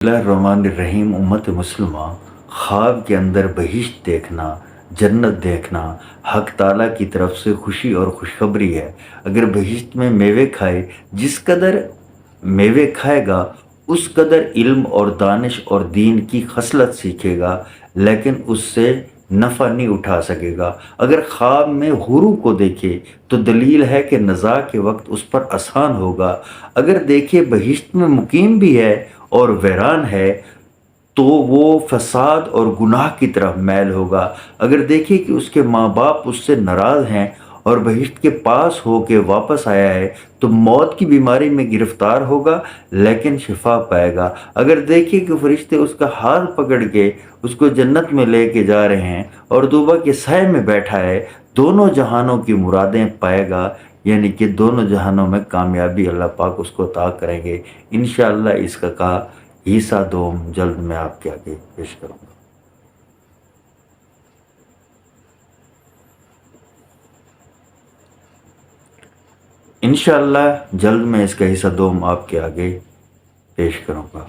रहीम उम्मत मुस्लिमा, ख्वाब के अंदर बहिश्त देखना, जन्नत देखना हक ताला की तरफ से खुशी और खुशखबरी है। अगर बहिश्त में मेवे खाए, जिस कदर मेवे खाएगा उस कदर इल्म और दानिश और दीन की खसलत सीखेगा, लेकिन उससे नफ़ा नहीं उठा सकेगा। अगर ख्वाब में हुरू को देखे तो दलील है कि नज़ा के वक्त उस पर आसान होगा। अगर देखे बहिश्त में मुकीम भी है और वैरान है तो वो फसाद और गुनाह की तरफ मैल होगा। अगर देखे कि उसके माँ बाप उससे नाराज़ हैं और बहिश्त के पास हो के वापस आया है तो मौत की बीमारी में गिरफ्तार होगा लेकिन शिफा पाएगा। अगर देखे कि फरिश्ते उसका हाथ पकड़ के उसको जन्नत में लेके जा रहे हैं और दूबा के साए में बैठा है, दोनों जहानों की मुरादें पाएगा, यानी कि दोनों जहानों में कामयाबी अल्लाह पाक उसको अता करेंगे। इंशाअल्लाह इसका कहा हिस्सा दोम जल्द मैं आपके आगे पेश करूँगा। इंशाअल्लाह जल्द मैं इसका हिस्सा दोम आपके आगे पेश करूँगा।